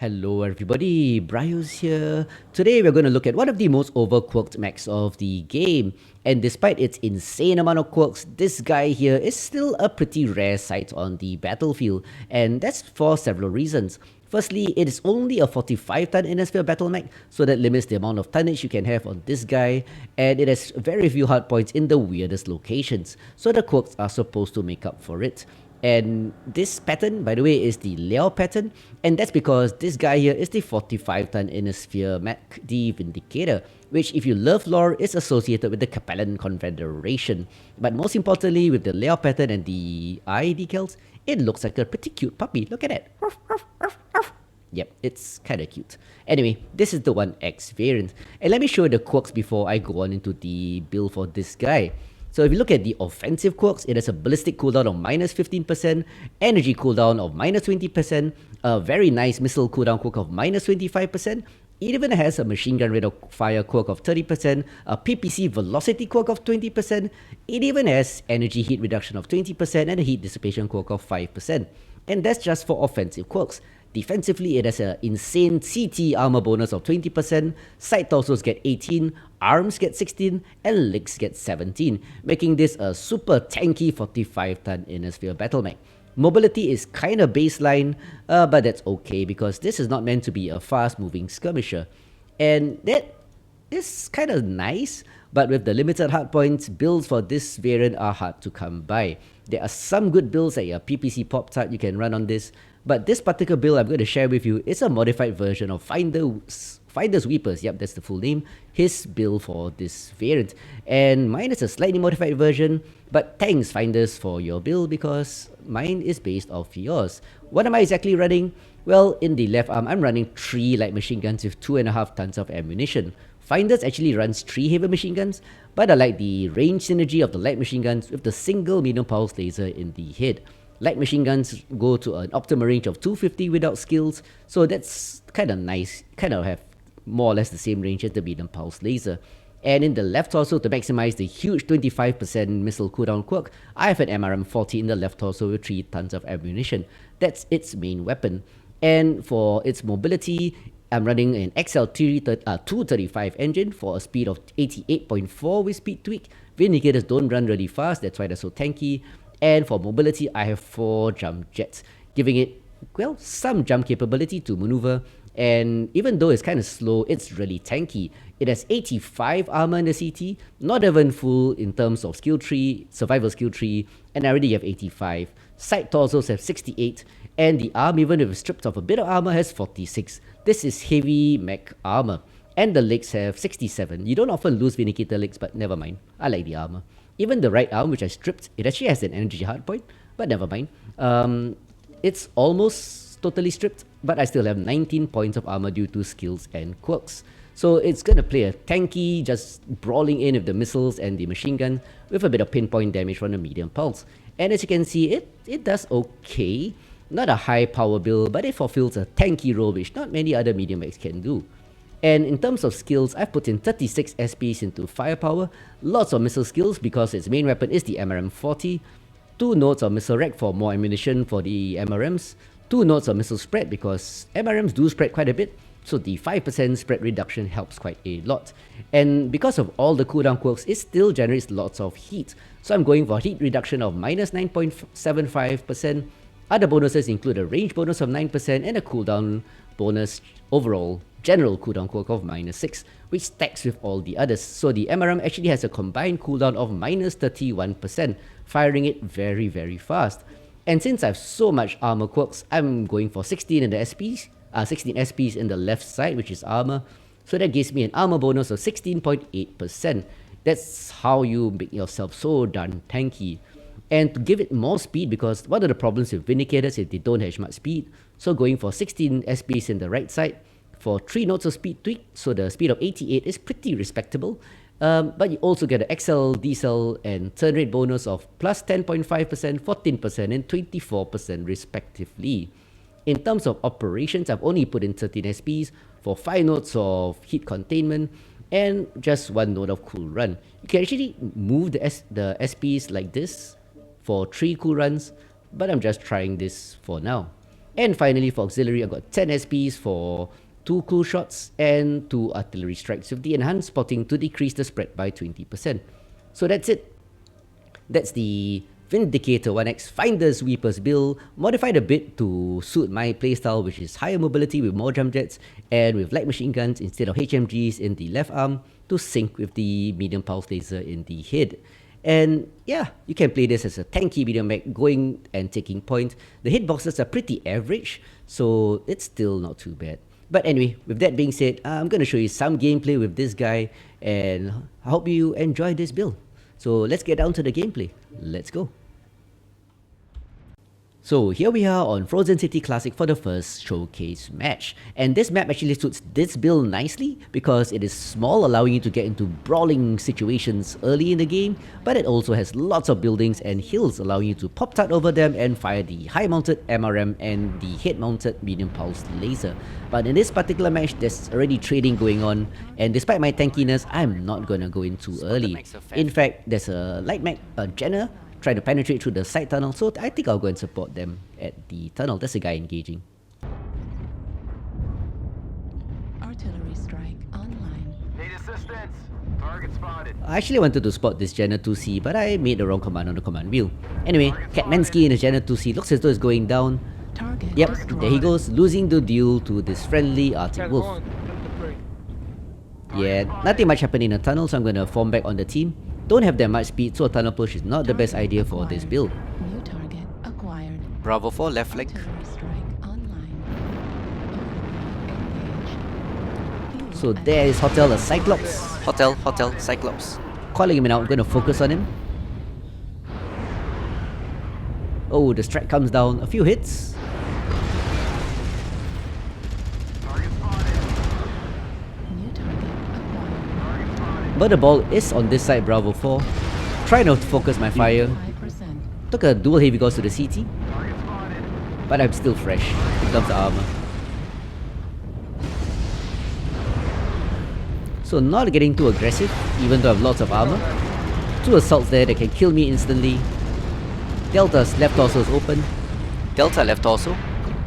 Hello everybody, BrioS here. Today we're going to look at one of the most overquirked mechs of the game. And despite its insane amount of quirks, this guy here is still a pretty rare sight on the battlefield. And that's for several reasons. Firstly, it is only a 45-ton inner-sphere battle mech, so that limits the amount of tonnage you can have on this guy, and it has very few hardpoints in the weirdest locations, so the quirks are supposed to make up for it. And this pattern, by the way, is the Leo pattern, and that's because this guy here is the 45-ton inner sphere mech, the Vindicator, which, if you love lore, is associated with the Capellan Confederation. But most importantly, with the Leo pattern and the eye decals, it looks like a pretty cute puppy. Look at it. Yep, it's kinda cute. Anyway, this is the 1X variant, and let me show you the quirks before I go on into the build for this guy. So if you look at the offensive quirks, it has a ballistic cooldown of minus 15%, energy cooldown of minus 20%, a very nice missile cooldown quirk of minus 25%, it even has a machine gun rate of fire quirk of 30%, a PPC velocity quirk of 20%, it even has energy heat reduction of 20% and a heat dissipation quirk of 5%. And that's just for offensive quirks. Defensively, it has an insane CT armor bonus of 20%, side torsos get 18, arms get 16, and legs get 17, making this a super tanky 45-ton inner sphere battle mech. Mobility is kinda baseline, but that's okay because this is not meant to be a fast-moving skirmisher. And that is kinda nice, but with the limited hardpoints, builds for this variant are hard to come by. There are some good builds like a PPC pop tart you can run on this, but this particular build I'm going to share with you is a modified version of FindersWeepers, yep, that's the full name, his build for this variant. And mine is a slightly modified version, but thanks Finders for your build because mine is based off yours. What am I exactly running? Well, in the left arm, I'm running 3 light machine guns with 2.5 tons of ammunition. Finders actually runs 3 heavy machine guns, but I like the range synergy of the light machine guns with the single medium pulse laser in the head. Light machine guns go to an optimal range of 250 without skills, so that's kind of nice, kind of have more or less the same range as the medium pulse laser. And in the left torso, to maximize the huge 25% missile cooldown quirk, I have an MRM-40 in the left torso with 3 tons of ammunition. That's its main weapon. And for its mobility, I'm running an XL235 engine for a speed of 88.4 with speed tweak. Vindicators don't run really fast, that's why they're so tanky. And for mobility, I have 4 jump jets, giving it, well, some jump capability to maneuver. And even though it's kind of slow, it's really tanky. It has 85 armor in the CT, not even full in terms of skill tree, survival skill tree, and I already have 85. Side torsos have 68, and the arm, even if stripped of a bit of armor, has 46. This is heavy mech armor. And the legs have 67. You don't often lose Vindicator legs, but never mind. I like the armor. Even the right arm, which I stripped, it actually has an energy hardpoint, but never mind. It's almost totally stripped, but I still have 19 points of armor due to skills and quirks. So it's gonna play a tanky, just brawling in with the missiles and the machine gun with a bit of pinpoint damage from the medium pulse. And as you can see, it does okay. Not a high power build, but it fulfills a tanky role which not many other medium mechs can do. And in terms of skills, I've put in 36 SPs into firepower, lots of missile skills because its main weapon is the MRM-40, 2 nodes of missile rack for more ammunition for the MRMs, 2 nodes of missile spread because MRMs do spread quite a bit, so the 5% spread reduction helps quite a lot. And because of all the cooldown quirks, it still generates lots of heat, so I'm going for heat reduction of minus 9.75%. Other bonuses include a range bonus of 9% and a cooldown bonus overall general cooldown quirk of minus 6, which stacks with all the others. So the MRM actually has a combined cooldown of minus 31%, firing it very, very fast. And since I have so much armor quirks, I'm going for 16 in the SPs, 16 SPs in the left side, which is armor. So that gives me an armor bonus of 16.8%. That's how you make yourself so darn tanky. And to give it more speed, because one of the problems with Vindicators is they don't have much speed, so going for 16 SPs in the right side, for 3 nodes of speed tweak, so the speed of 88 is pretty respectable. But you also get an XL, diesel, and turn rate bonus of plus 10.5%, 14%, and 24% respectively. In terms of operations, I've only put in 13 SPs for 5 nodes of heat containment and just 1 node of cool run. You can actually move the SPs like this for 3 cool runs, but I'm just trying this for now. And finally for auxiliary, I got 10 SPs for 2 cool shots and 2 artillery strikes with the enhanced spotting to decrease the spread by 20%. So that's it. That's the Vindicator 1X FindersWeepers build, modified a bit to suit my playstyle, which is higher mobility with more jump jets and with light machine guns instead of HMGs in the left arm to sync with the medium pulse laser in the head. And yeah, you can play this as a tanky medium mech going and taking point. The hitboxes are pretty average, so it's still not too bad. But anyway, with that being said, I'm going to show you some gameplay with this guy, and I hope you enjoy this build. So let's get down to the gameplay. Let's go. So here we are on Frozen City Classic for the first showcase match. And this map actually suits this build nicely because it is small, allowing you to get into brawling situations early in the game, but it also has lots of buildings and hills allowing you to pop tart over them and fire the high mounted MRM and the head mounted medium pulse laser. But in this particular match, there's already trading going on, and despite my tankiness, I'm not gonna go in too early. In fact, there's a light mech, a Jenner, trying to penetrate through the side tunnel, so I think I'll go and support them at the tunnel. That's a guy engaging. Artillery strike online. Need assistance. Target spotted. I actually wanted to spot this Jenner 2C, but I made the wrong command on the command wheel. Anyway, Katmansky in his Jenner 2C looks as though it's going down. Target Yep, destroyed. there he goes, losing the duel to this friendly Arctic Wolf. Yeah, nothing much happened in the tunnel, so I'm gonna form back on the team. Don't have that much speed, so a tunnel push is not the best idea for this build. New target acquired. Bravo 4 left flank. Artillery strike online. Engage. So there is Hotel, a Cyclops. Hotel, Cyclops. Calling him out, I'm gonna focus on him. Oh, the strike comes down, a few hits. New target acquired. But the ball is on this side, Bravo 4. Trying to focus my fire. 5%. Took a dual heavy goes to the CT. But I'm still fresh. Here comes the armor. So not getting too aggressive, even though I have lots of armor. 2 assaults there that can kill me instantly. Delta's left torso is open. Delta left torso.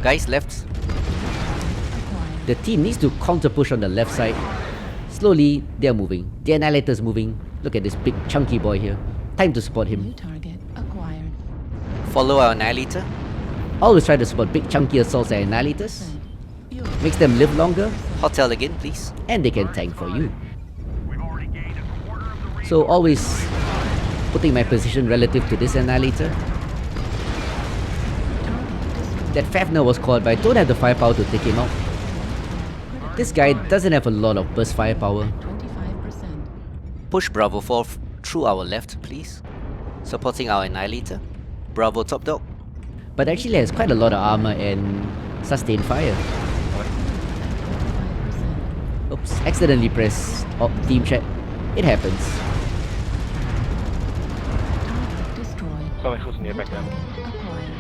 Guys left. Acquired. The team needs to counter push on the left side. Slowly, they're moving. The Annihilator's moving. Look at this big chunky boy here. Time to support New him. target acquired. Follow our Annihilator. Always try to support big chunky assaults and Annihilators. Beautiful. Makes them live longer. Hotel again, please. And they can tank for you. We've already gained a quarter of the So always putting my position relative to this Annihilator. That Fafner was caught, but I don't have the firepower to take him out. This guy doesn't have a lot of burst firepower. 25%. Push Bravo 4 through our left, please. Supporting our Annihilator. Bravo top dog. But actually has quite a lot of armor and sustained fire. 5%. Oops, accidentally pressed team chat. It happens. Target destroyed. Something close near back down. Acquired.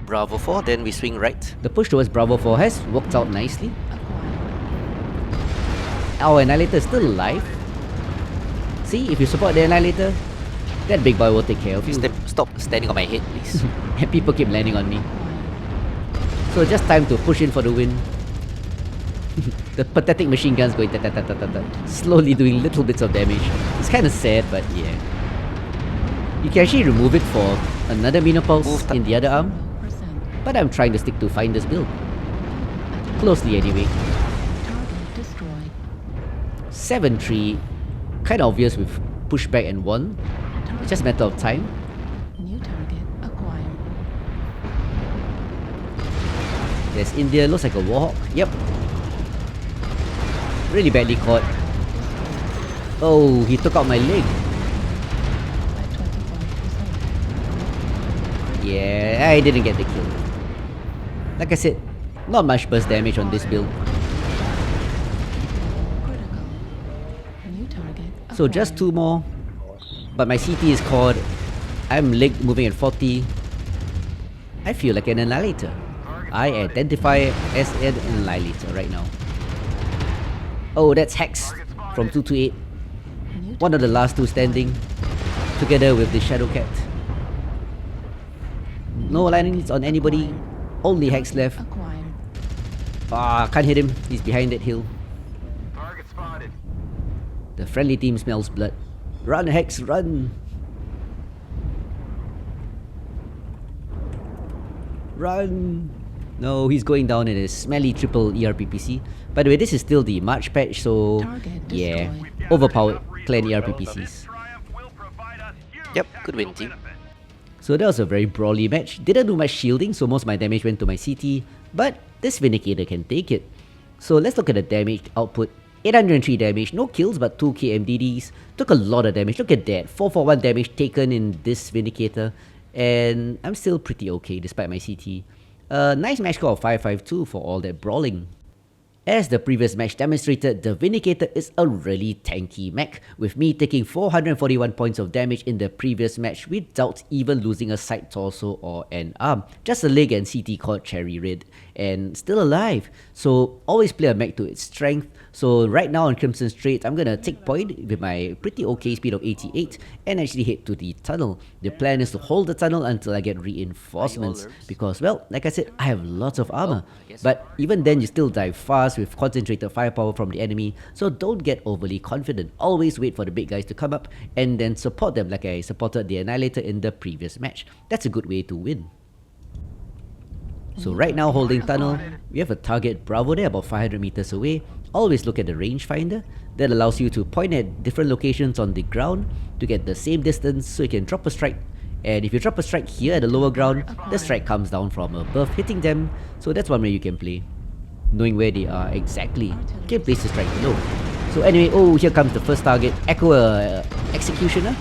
Bravo 4, then we swing right. The push towards Bravo 4 has worked out nicely. Acquired. Our Annihilator is still alive. See, if you support the Annihilator, that big boy will take care of you. Stop standing on my head, please. And people keep landing on me. So just time to push in for the win. The pathetic machine guns going ta ta ta ta ta ta, slowly doing little bits of damage. It's kind of sad, but yeah. You can actually remove it for another Mino Pulse in the other arm, 0%. but I'm trying to stick to Finder's build. Closely anyway. Target destroyed. 7-3, kind of obvious with pushback and 1. It's just a matter of time. New target acquired. There's India, looks like a Warhawk. Yep. Really badly caught. Oh, he took out my leg. By 25%. Yeah, I didn't get the kill. Like I said, not much burst damage on this build. Critical. New target So just acquired. 2 more. But my CT is caught. I'm leg moving at 40. I feel like an Annihilator. I identify as an Annihilator right now. Oh, that's Hex from 228. New One of the last 2 standing. Together with the Shadow Cat. No landings on anybody. Only Hex left. Acquired. Ah, can't hit him. He's behind that hill. Target spotted. The friendly team smells blood. Run, Hex, run! Run! No, he's going down in his smelly triple ERPPC. By the way, this is still the March patch, so Target yeah, destroyed. overpowered clan ERPPCs. Triumph will provide us huge Yep, good win, team. benefit. So that was a very brawly match. Didn't do much shielding, so most of my damage went to my CT, but this Vindicator can take it. So let's look at the damage output. 803 damage, no kills but 2k MDDs. Took a lot of damage, look at that. 441 damage taken in this Vindicator. And I'm still pretty okay despite my CT. Nice match score of 552 for all that brawling. As the previous match demonstrated, the Vindicator is a really tanky mech, with me taking 441 points of damage in the previous match without even losing a side torso or an arm. Just a leg and CT called Cherry Red, and still alive. So always play a mech to its strength. So right now on Crimson Straits, I'm gonna take point with my pretty okay speed of 88 and actually head to the tunnel. The plan is to hold the tunnel until I get reinforcements, because well, like I said, I have lots of armor. But even then, you still die fast with concentrated firepower from the enemy, so don't get overly confident. Always wait for the big guys to come up and then support them like I supported the Annihilator in the previous match. That's a good way to win. So right now holding tunnel, we have a target Bravo there about 500 meters away. Always look at the rangefinder. That allows you to point at different locations on the ground to get the same distance so you can drop a strike. And if you drop a strike here at the lower ground, the strike comes down from above, hitting them. So that's one way you can play. Knowing where they are exactly, you can place the strike below. So anyway, oh, here comes the first target. Echo Executioner.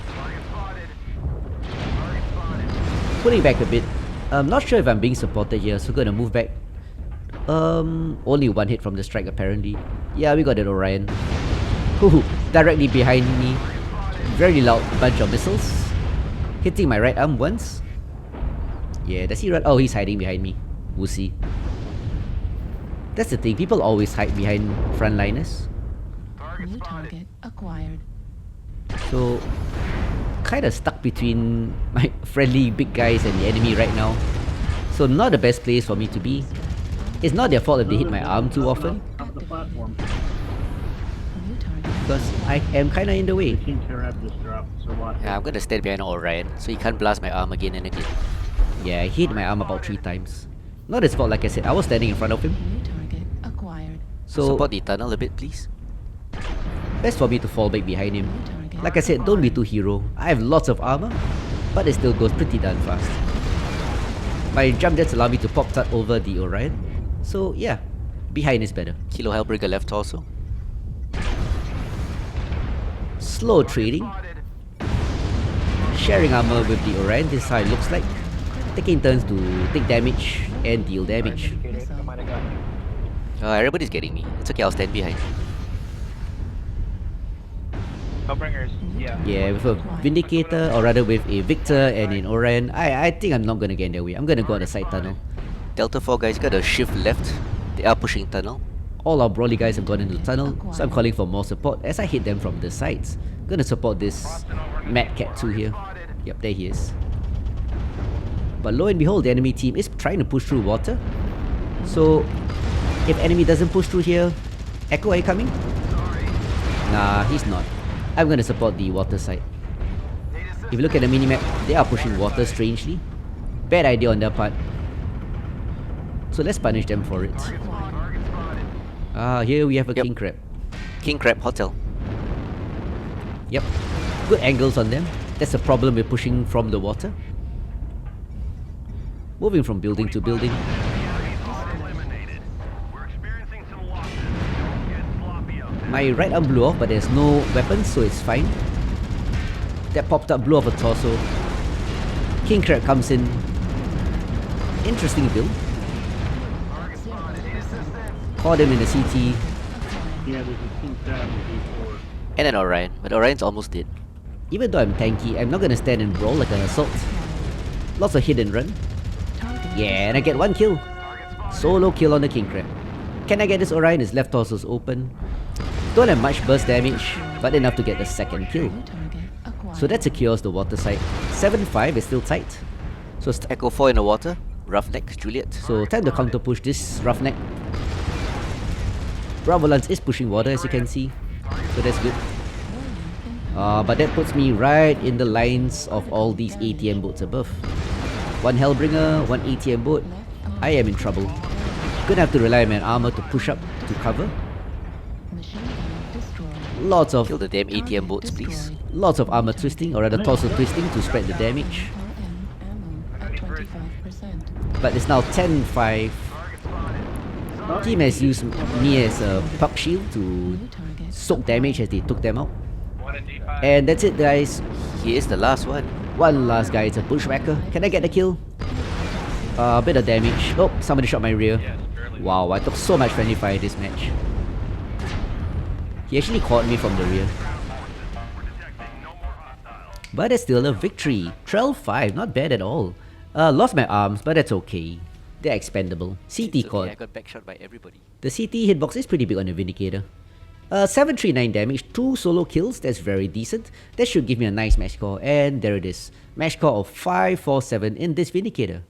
Target spotted. Target spotted. Pulling back a bit. I'm not sure if I'm being supported here, so gonna move back. Only one hit from the strike apparently. Yeah, we got it, Orion. Ooh, directly behind me. Very loud bunch of missiles. Hitting my right arm once. Yeah, does he run? Oh, he's hiding behind me. We'll see. That's the thing, people always hide behind frontliners. Target New spotted. target acquired. So, kinda stuck between my friendly big guys and the enemy right now. So not the best place for me to be. It's not their fault if they hit my arm too often, Off the platform. New target. because I am kinda in the way. King Terrab just dropped, so watch. Yeah, I'm gonna stand behind Orion, so he can't blast my arm again and again. Yeah, I hit my arm about 3 times. Not his fault, like I said, I was standing in front of him. New target acquired. So, Support the tunnel a bit, please. best for me to fall back behind him. New target. Like I said, don't be too hero. I have lots of armor, but it still goes pretty darn fast. My jump jets allow me to pop tart over the Orion. So yeah, behind is better. Kilo Hellbreaker left torso. Slow trading, Spotted. sharing armor with the Orion, this is how it looks like. Taking turns to take damage and deal damage. Everybody's getting me. It's okay, I'll stand behind. Hellbringers, yeah. Yeah, with a Vindicator, or rather with a Victor and an Orion, I think I'm not gonna get in their way. I'm gonna go on the side tunnel. Delta 4 guys gotta shift left. They are pushing tunnel. All our brawly guys have gone into the tunnel, so I'm calling for more support as I hit them from the sides. Gonna support this Mad Cat 2 here. Yep, there he is. But lo and behold, the enemy team is trying to push through water. So, if enemy doesn't push through here, Echo, are you coming? Nah, he's not. I'm gonna support the water side. If you look at the minimap, they are pushing water strangely. Bad idea on their part. So let's punish them for it. Ah, here we have a Yep. King Crab. King Crab Hotel. Yep. Good angles on them. That's the problem with pushing from the water. Moving from building to building. Eliminated. We're experiencing some losses. Don't get sloppy out there. My right arm blew off, but there's no weapons, so it's fine. That popped up, blew off a torso. King Crab comes in. Interesting build. Caught him in the CT. Yeah, there's a King Terrab before. And an Orion, but Orion's almost dead. Even though I'm tanky, I'm not gonna stand and brawl like an assault. Lots of hit and run. Target. Yeah, and I get 1 kill. Solo kill on the King Crab. Can I get this Orion? His left torso's open. Don't have much burst damage, but enough to get the second kill. New target acquired. So that secures the water side. 7-5 is still tight. So Echo 4 in the water. Roughneck, Juliet. So time to counter push this roughneck. Bravo Lance is pushing water as you can see, so that's good. But that puts me right in the lines of all these ATM boats above. One Hellbringer, one ATM boat. I am in trouble. Gonna have to rely on my armor to push up to cover. Machine gun destroyed. Lots of Kill the damn ATM boats, please. lots of armor twisting, or rather torso twisting to spread the damage. LM ammo at 25%. But it's now 10-5. Team has used me as a puck shield to New target. soak damage as they took them out. One in D5. And that's it guys. He is the last one. One last guy, it's a bushwhacker. Can I get the kill? A bit of damage. Oh, somebody shot my rear. Yes, barely. Wow, I took so much friendly fire this match. He actually caught me from the rear. We're detecting no more hostiles. But it's still a victory. 12-5, not bad at all. Lost my arms, but that's okay. They're expendable. CT It's okay, caught. I got backshot by everybody. The CT hitbox is pretty big on the Vindicator. 739 damage, 2 solo kills, that's very decent. That should give me a nice match score, and there it is. Match score of 547 in this Vindicator.